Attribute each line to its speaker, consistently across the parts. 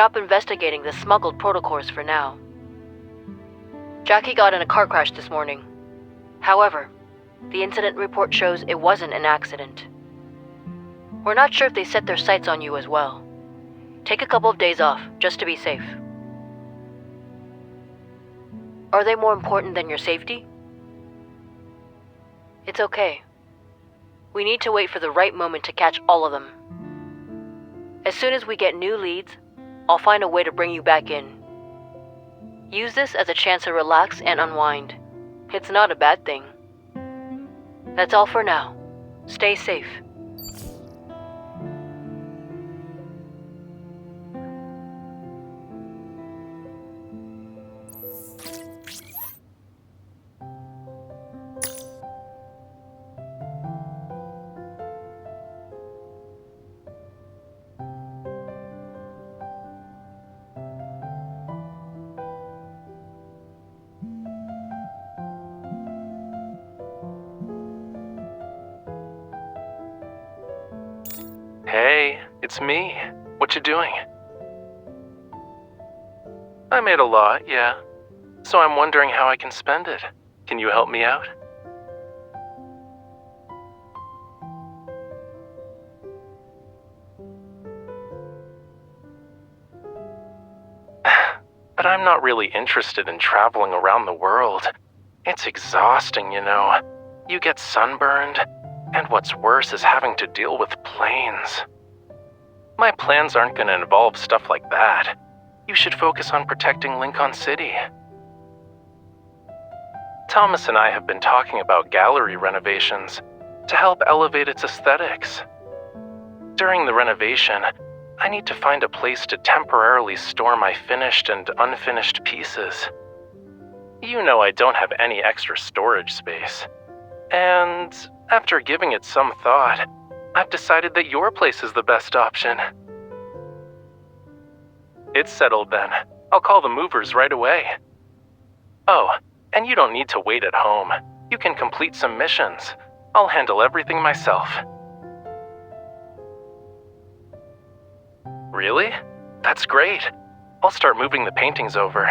Speaker 1: stop investigating the smuggled protocols for now. Jackie got in a car crash this morning. However, the incident report shows it wasn't an accident. We're not sure if they set their sights on you as well. Take a couple of days off, just to be safe. Are they more important than your safety? It's okay. We need to wait for the right moment to catch all of them. As soon as we get new leads, I'll find a way to bring you back in. Use this as a chance to relax and unwind. It's not a bad thing. That's all for now. Stay safe.
Speaker 2: Hey, it's me. What you doing? I made a lot, yeah. So I'm wondering how I can spend it. Can you help me out? But I'm not really interested in traveling around the world. It's exhausting, you know. You get sunburned, and what's worse is having to deal with planes. My plans aren't going to involve stuff like that. You should focus on protecting Lincoln City. Thomas and I have been talking about gallery renovations to help elevate its aesthetics. During the renovation, I need to find a place to temporarily store my finished and unfinished pieces. You know I don't have any extra storage space. And after giving it some thought, I've decided that your place is the best option. It's settled then. I'll call the movers right away. Oh, and you don't need to wait at home. You can complete some missions. I'll handle everything myself. Really? That's great. I'll start moving the paintings over.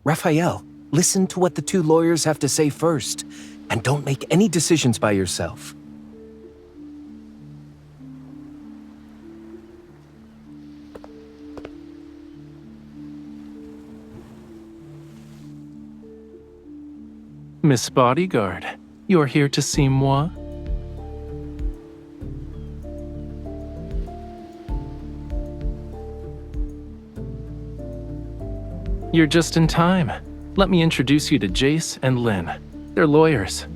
Speaker 3: Rafayel, listen to what the two lawyers have to say first, and don't make any decisions by yourself.
Speaker 2: Miss Bodyguard, you're here to see moi? You're just in time. Let me introduce you to Jace and Lynn. They're lawyers.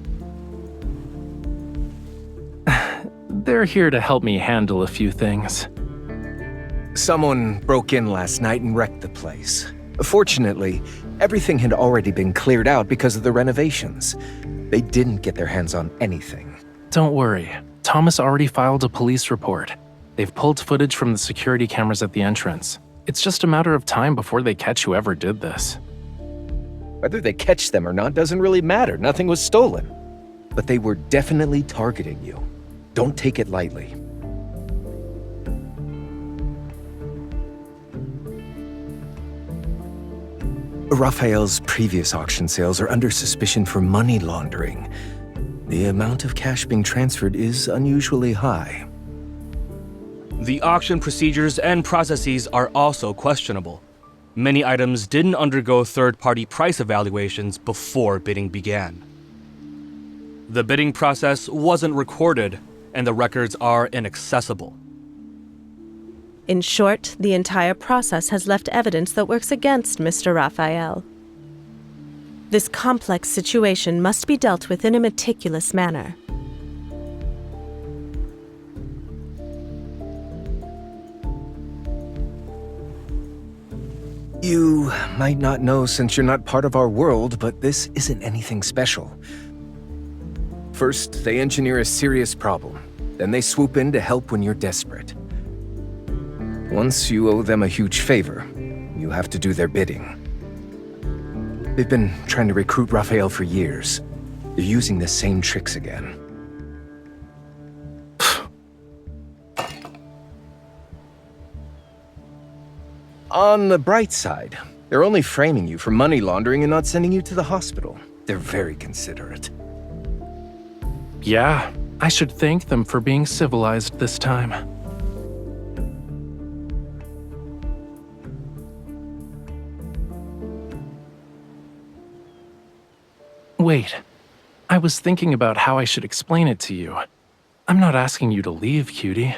Speaker 2: They're here to help me handle a few things.
Speaker 3: Someone broke in last night and wrecked the place. Fortunately, everything had already been cleared out because of the renovations. They didn't get their hands on anything.
Speaker 2: Don't worry. Thomas already filed a police report. They've pulled footage from the security cameras at the entrance. It's just a matter of time before they catch whoever did this.
Speaker 3: Whether they catch them or not doesn't really matter. Nothing was stolen. But they were definitely targeting you. Don't take it lightly. Raphael's previous auction sales are under suspicion for money laundering. The amount of cash being transferred is unusually high.
Speaker 4: The auction procedures and processes are also questionable. Many items didn't undergo third-party price evaluations before bidding began. The bidding process wasn't recorded, and the records are inaccessible.
Speaker 5: In short, the entire process has left evidence that works against Mr. Rafayel. This complex situation must be dealt with in a meticulous manner.
Speaker 3: You might not know since you're not part of our world, but this isn't anything special. First, they engineer a serious problem. Then they swoop in to help when you're desperate. Once you owe them a huge favor, you have to do their bidding. They've been trying to recruit Rafayel for years. They're using the same tricks again. On the bright side, they're only framing you for money laundering and not sending you to the hospital. They're very considerate.
Speaker 2: Yeah, I should thank them for being civilized this time. Wait, I was thinking about how I should explain it to you. I'm not asking you to leave, cutie.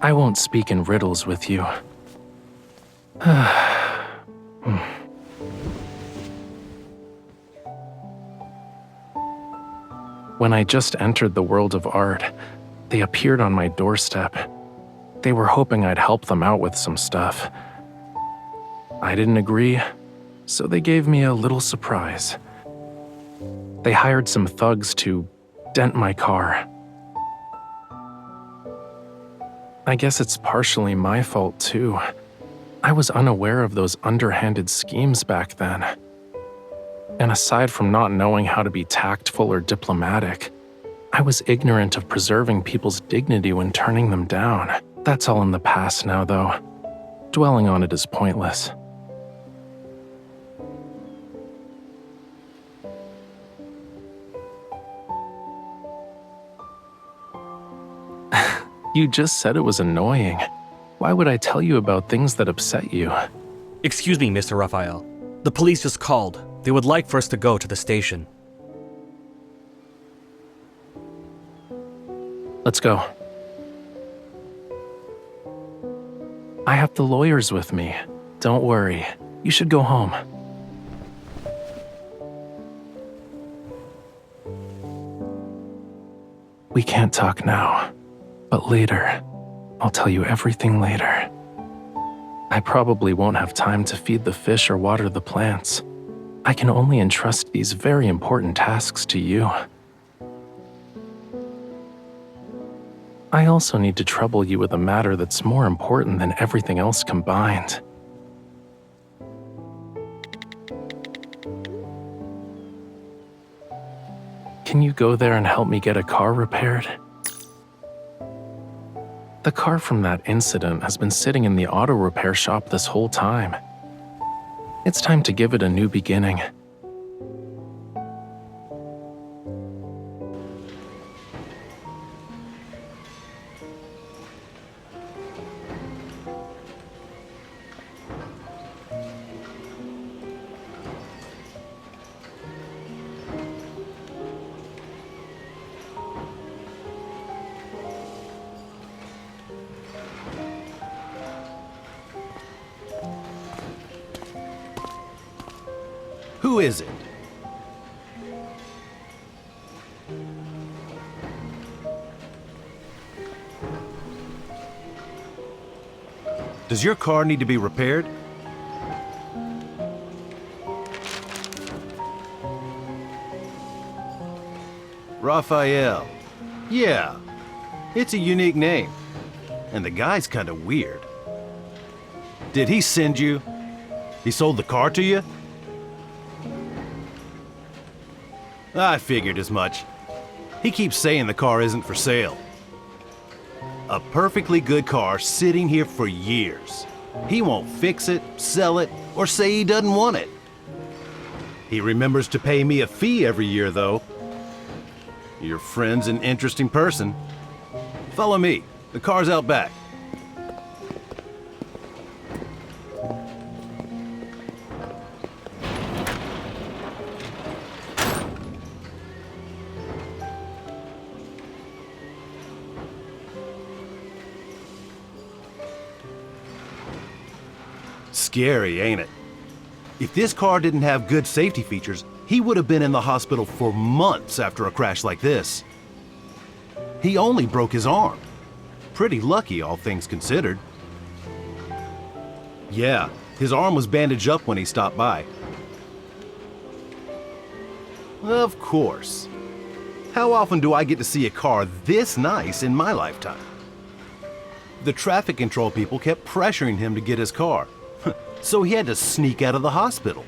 Speaker 2: I won't speak in riddles with you. When I just entered the world of art, they appeared on my doorstep. They were hoping I'd help them out with some stuff. I didn't agree, so they gave me a little surprise. They hired some thugs to dent my car. I guess it's partially my fault, too. I was unaware of those underhanded schemes back then. And aside from not knowing how to be tactful or diplomatic, I was ignorant of preserving people's dignity when turning them down. That's all in the past now, though. Dwelling on it is pointless. You just said it was annoying. Why would I tell you about things that upset you?
Speaker 4: Excuse me, Mr. Rafayel. The police just called. They would like for us to go to the station.
Speaker 2: Let's go. I have the lawyers with me. Don't worry. You should go home. We can't talk now, but later. I'll tell you everything later. I probably won't have time to feed the fish or water the plants. I can only entrust these very important tasks to you. I also need to trouble you with a matter that's more important than everything else combined. Can you go there and help me get a car repaired? The car from that incident has been sitting in the auto repair shop this whole time. It's time to give it a new beginning.
Speaker 6: Who is it? Does your car need to be repaired? Rafayel. Yeah, it's a unique name. And the guy's kind of weird. Did he send you? He sold the car to you? I figured as much. He keeps saying the car isn't for sale. A perfectly good car sitting here for years. He won't fix it, sell it, or say he doesn't want it. He remembers to pay me a fee every year, though. Your friend's an interesting person. Follow me. The car's out back. Scary, ain't it? If this car didn't have good safety features, he would have been in the hospital for months after a crash like this. He only broke his arm. Pretty lucky, all things considered. Yeah, his arm was bandaged up when he stopped by. Of course. How often do I get to see a car this nice in my lifetime? The traffic control people kept pressuring him to get his car, so he had to sneak out of the hospital.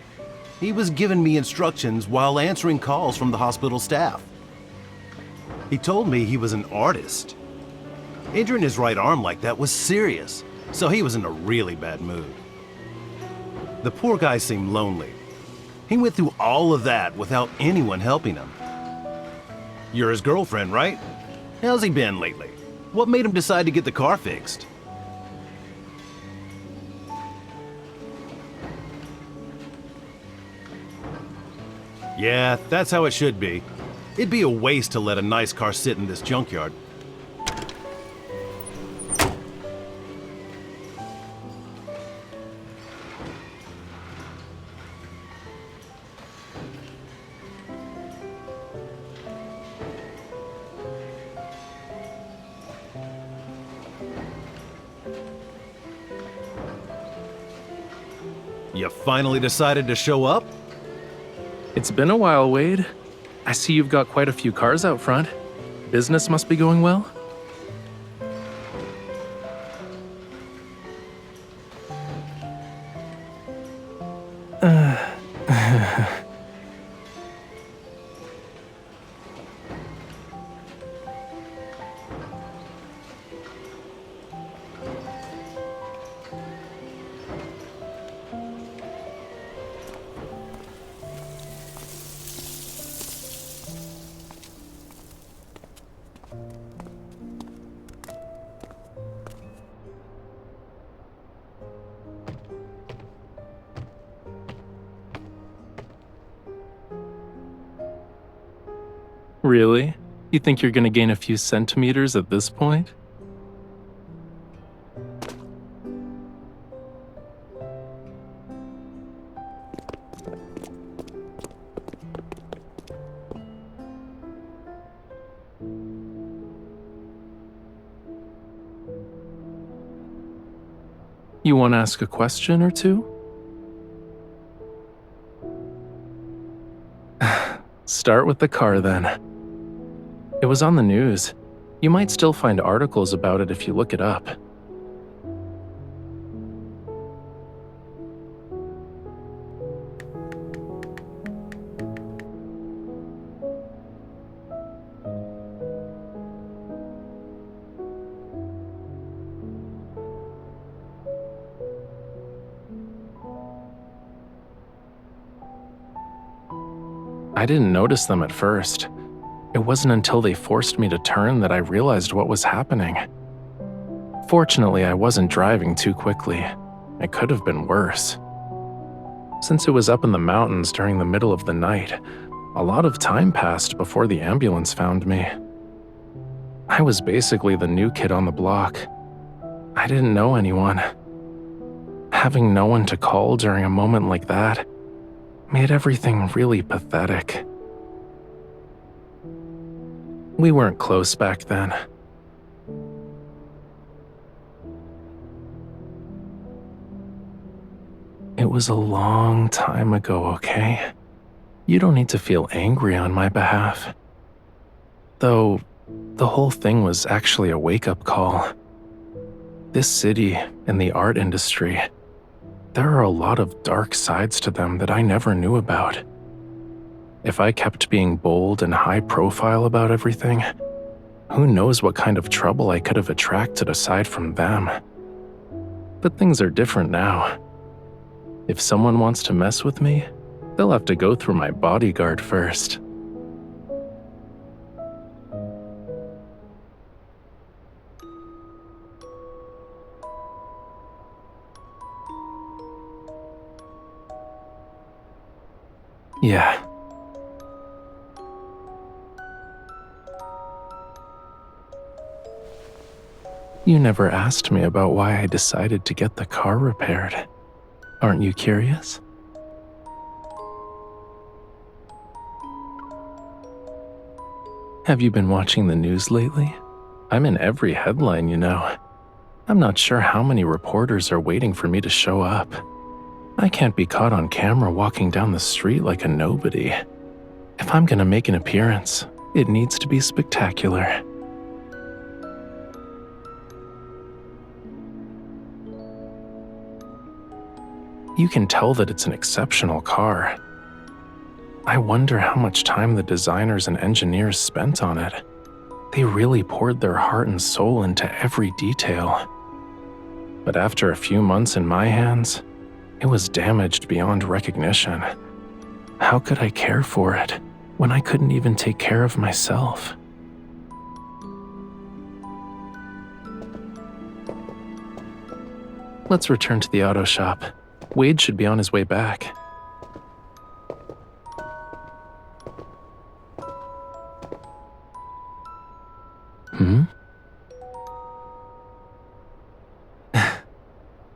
Speaker 6: He was giving me instructions while answering calls from the hospital staff. He told me he was an artist. Injuring his right arm like that was serious, so he was in a really bad mood. The poor guy seemed lonely. He went through all of that without anyone helping him. You're his girlfriend, right? How's he been lately? What made him decide to get the car fixed? Yeah, that's how it should be. It'd be a waste to let a nice car sit in this junkyard. You finally decided to show up?
Speaker 2: It's been a while, Wade. I see you've got quite a few cars out front. Business must be going well? Really? You think you're gonna gain a few centimeters at this point? You want to ask a question or two? Start with the car then. It was on the news. You might still find articles about it if you look it up. I didn't notice them at first. It wasn't until they forced me to turn that I realized what was happening. Fortunately, I wasn't driving too quickly. It could have been worse. Since it was up in the mountains during the middle of the night, a lot of time passed before the ambulance found me. I was basically the new kid on the block. I didn't know anyone. Having no one to call during a moment like that made everything really pathetic. We weren't close back then. It was a long time ago, okay? You don't need to feel angry on my behalf. Though, the whole thing was actually a wake-up call. This city and the art industry, there are a lot of dark sides to them that I never knew about. If I kept being bold and high profile about everything, who knows what kind of trouble I could have attracted aside from them. But things are different now. If someone wants to mess with me, they'll have to go through my bodyguard first. Yeah. You never asked me about why I decided to get the car repaired. Aren't you curious? Have you been watching the news lately? I'm in every headline, you know. I'm not sure how many reporters are waiting for me to show up. I can't be caught on camera walking down the street like a nobody. If I'm gonna make an appearance, It needs to be spectacular. You can tell that it's an exceptional car. I wonder how much time the designers and engineers spent on it. They really poured their heart and soul into every detail. But after a few months in my hands, it was damaged beyond recognition. How could I care for it when I couldn't even take care of myself? Let's return to the auto shop. Wade should be on his way back.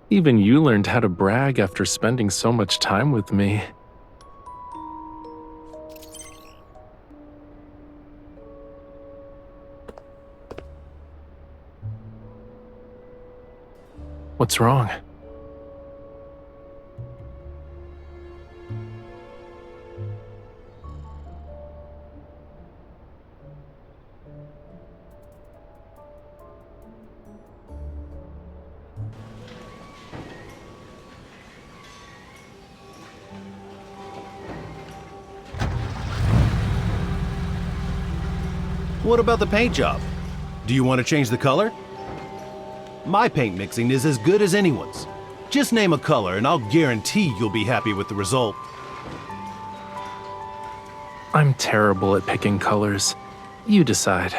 Speaker 2: Even you learned how to brag after spending so much time with me. What's wrong?
Speaker 6: What about the paint job? Do you want to change the color? My paint mixing is as good as anyone's. Just name a color and I'll guarantee you'll be happy with the result.
Speaker 2: I'm terrible at picking colors. You decide.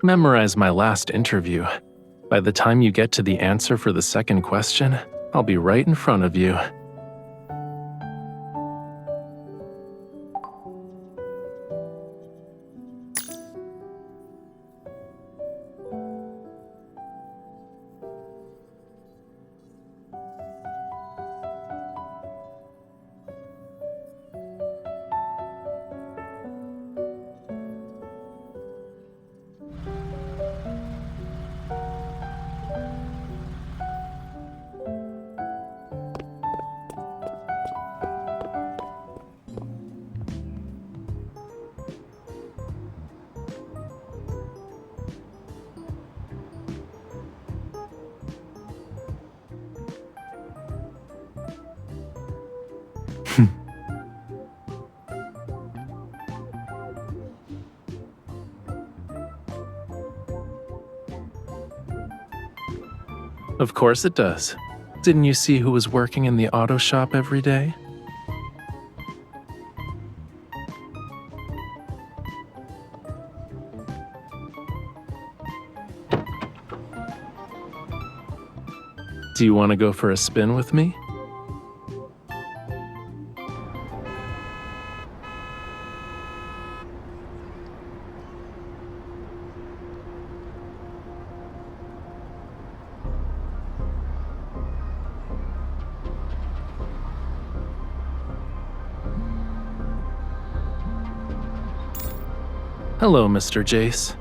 Speaker 2: Memorize my last interview. By the time you get to the answer for the second question, I'll be right in front of you. Of course it does. Didn't you see who was working in the auto shop every day? Do you want to go for a spin with me? Hello, Mr. Jace.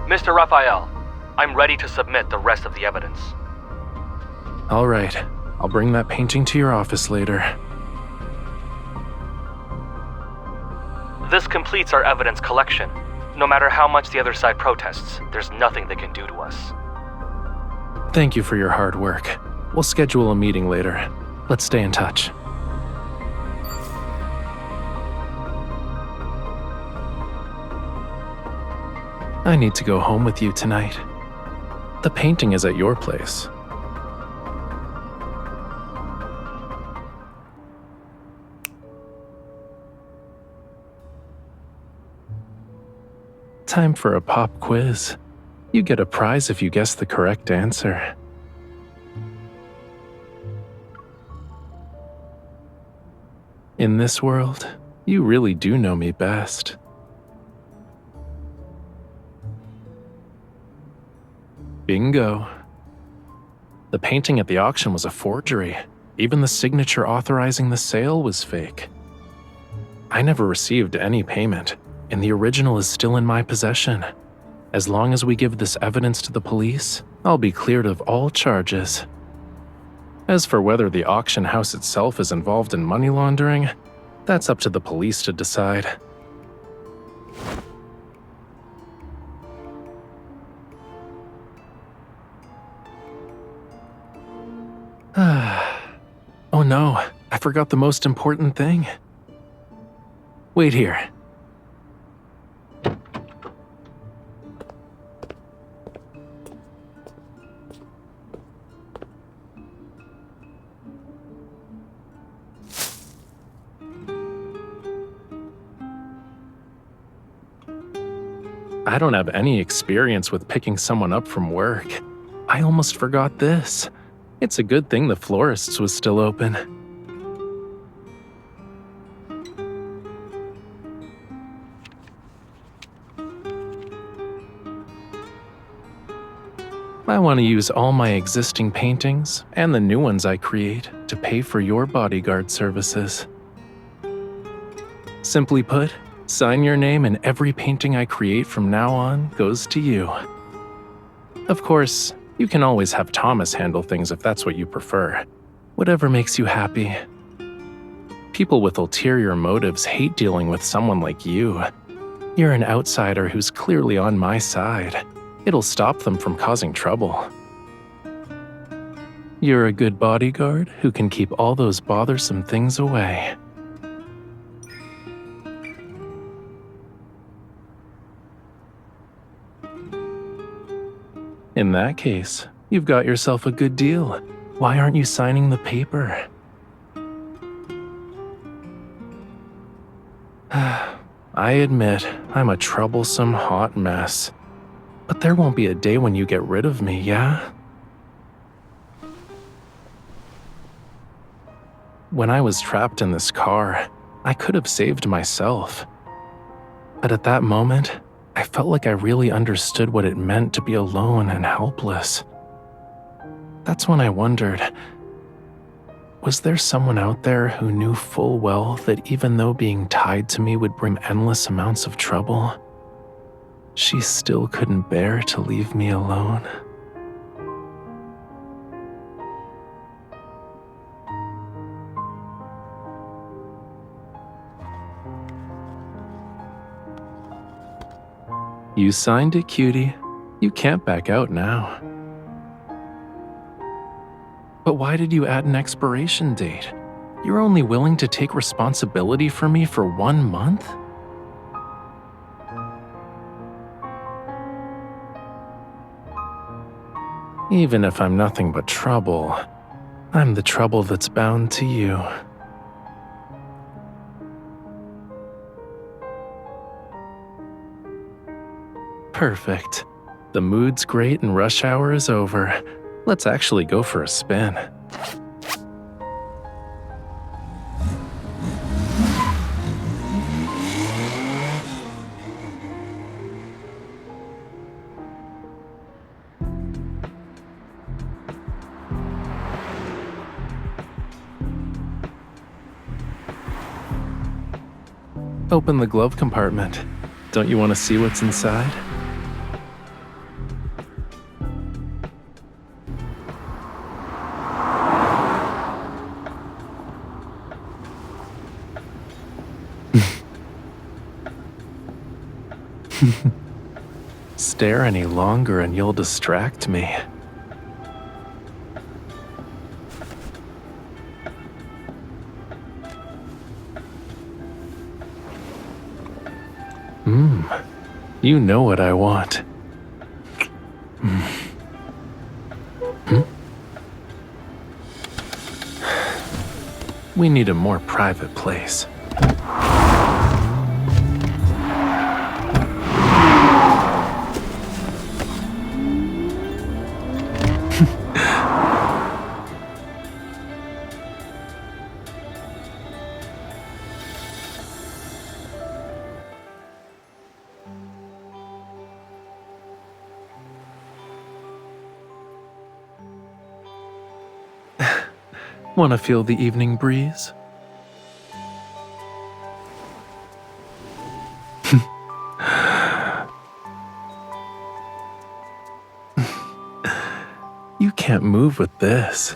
Speaker 4: Mr. Rafayel, I'm ready to submit the rest of the evidence.
Speaker 2: All right, I'll bring that painting to your office later.
Speaker 4: This completes our evidence collection. No matter how much the other side protests, there's nothing they can do to us.
Speaker 2: Thank you for your hard work. We'll schedule a meeting later. Let's stay in touch. I need to go home with you tonight. The painting is at your place. Time for a pop quiz. You get a prize if you guess the correct answer. In this world, you really do know me best. Bingo. The painting at the auction was a forgery. Even the signature authorizing the sale was fake. I never received any payment, and the original is still in my possession. As long as we give this evidence to the police, I'll be cleared of all charges. As for whether the auction house itself is involved in money laundering, that's up to the police to decide. Oh no, I forgot the most important thing. Wait here. I don't have any experience with picking someone up from work. I almost forgot this. It's a good thing the florist's was still open. I want to use all my existing paintings and the new ones I create to pay for your bodyguard services. Simply put, sign your name and every painting I create from now on goes to you. Of course, you can always have Thomas handle things if that's what you prefer. Whatever makes you happy. People with ulterior motives hate dealing with someone like you. You're an outsider who's clearly on my side. It'll stop them from causing trouble. You're a good bodyguard who can keep all those bothersome things away. In that case, you've got yourself a good deal. Why aren't you signing the paper? I admit, I'm a troublesome hot mess. But there won't be a day when you get rid of me, yeah? When I was trapped in this car, I could have saved myself. But at that moment, I felt like I really understood what it meant to be alone and helpless. That's when I wondered, was there someone out there who knew full well that even though being tied to me would bring endless amounts of trouble, she still couldn't bear to leave me alone? You signed it, cutie. You can't back out now. But why did you add an expiration date? You're only willing to take responsibility for me for 1 month? Even if I'm nothing but trouble, I'm the trouble that's bound to you. Perfect. The mood's great and rush hour is over. Let's actually go for a spin. Open the glove compartment. Don't you want to see what's inside? Stare any longer and you'll distract me. You know what I want. We need a more private place. Want to feel the evening breeze? You can't move with this.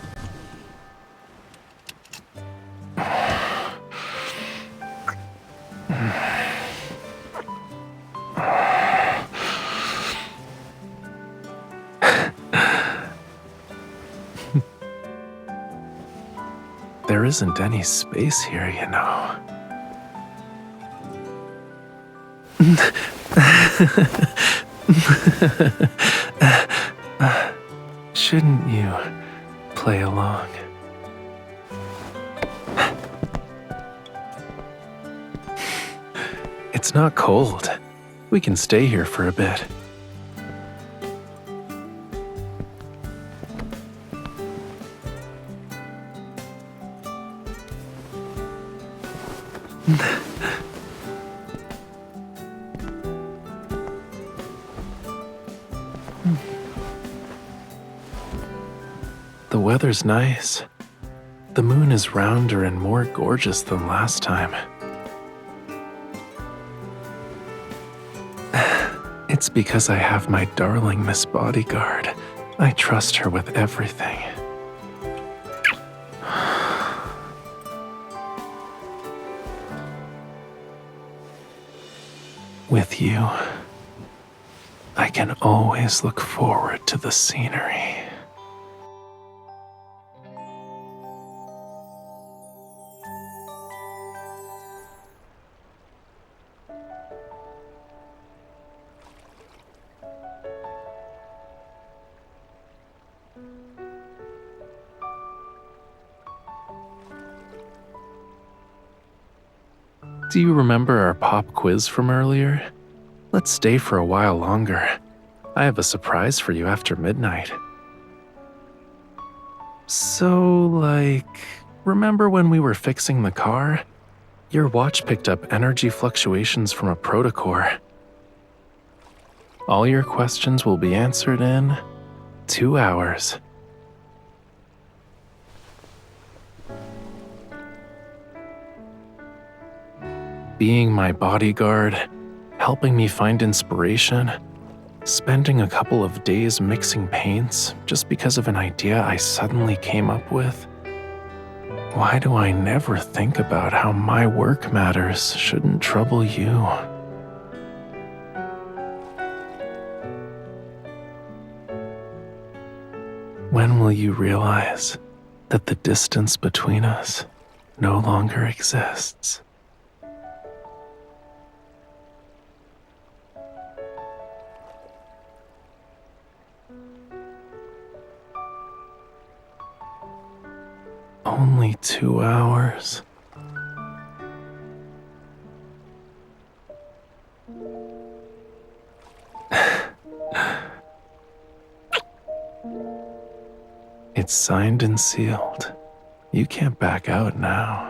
Speaker 2: There isn't any space here, you know. Shouldn't you play along? It's not cold. We can stay here for a bit. The weather's nice. The moon is rounder and more gorgeous than last time. It's because I have my darling Miss Bodyguard. I trust her with everything. With you, I can always look forward to the scenery. Do you remember our pop quiz from earlier? Let's stay for a while longer. I have a surprise for you after midnight. So, remember when we were fixing the car? Your watch picked up energy fluctuations from a protocore. All your questions will be answered in 2 hours. Being my bodyguard, helping me find inspiration, spending a couple of days mixing paints just because of an idea I suddenly came up with. Why do I never think about how my work matters shouldn't trouble you? When will you realize that the distance between us no longer exists? Only 2 hours. It's signed and sealed. You can't back out now.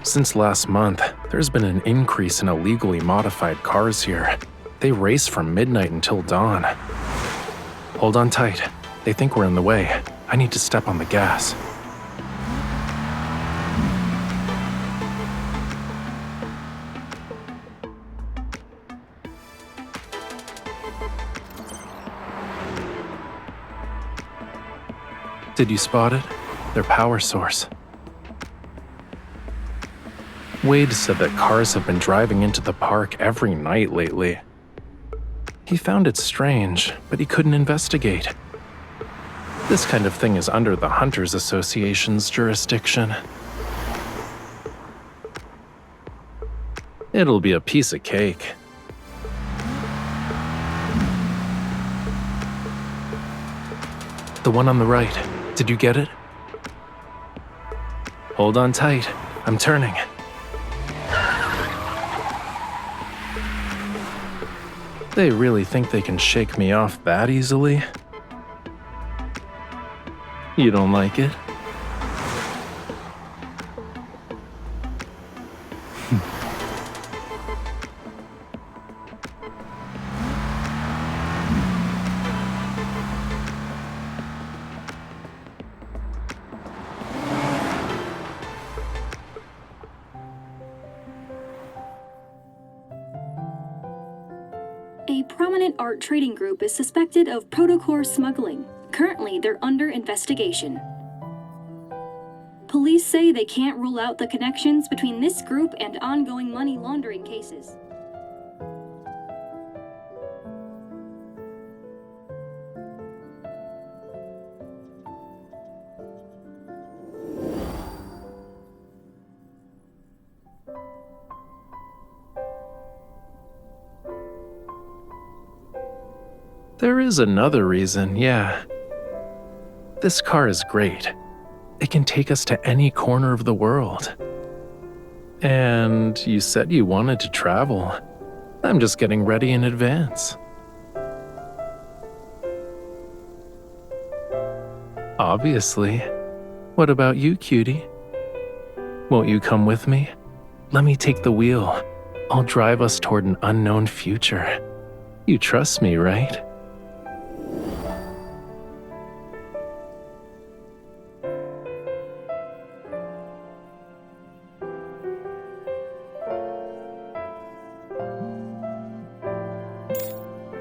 Speaker 2: Since last month, there's been an increase in illegally modified cars here. They race from midnight until dawn. Hold on tight. They think we're in the way. I need to step on the gas. Did you spot it? Their power source. Wade said that cars have been driving into the park every night lately. He found it strange, but he couldn't investigate. This kind of thing is under the Hunters Association's jurisdiction. It'll be a piece of cake. The one on the right. Did you get it? Hold on tight. I'm turning. They really think they can shake me off that easily? You don't like it?
Speaker 7: A prominent art trading group is suspected of protocore smuggling. Currently, they're under investigation. Police say they can't rule out the connections between this group and ongoing money laundering cases.
Speaker 2: There is another reason, yeah. This car is great. It can take us to any corner of the world. And you said you wanted to travel. I'm just getting ready in advance. Obviously. What about you, cutie? Won't you come with me? Let me take the wheel. I'll drive us toward an unknown future. You trust me, right?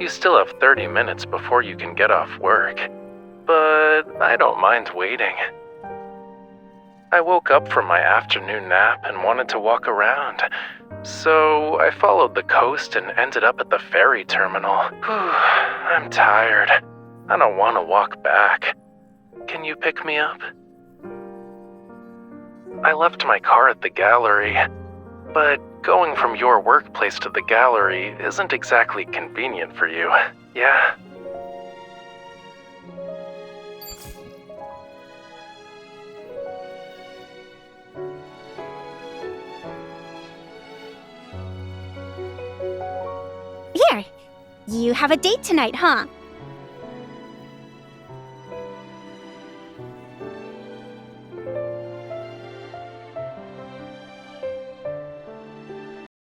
Speaker 2: You still have 30 minutes before you can get off work, but I don't mind waiting. I woke up from my afternoon nap and wanted to walk around, so I followed the coast and ended up at the ferry terminal. I'm tired. I don't want to walk back. Can you pick me up? I left my car at the gallery, but going from your workplace to the gallery isn't exactly convenient for you, yeah?
Speaker 8: Here, you have a date tonight, huh?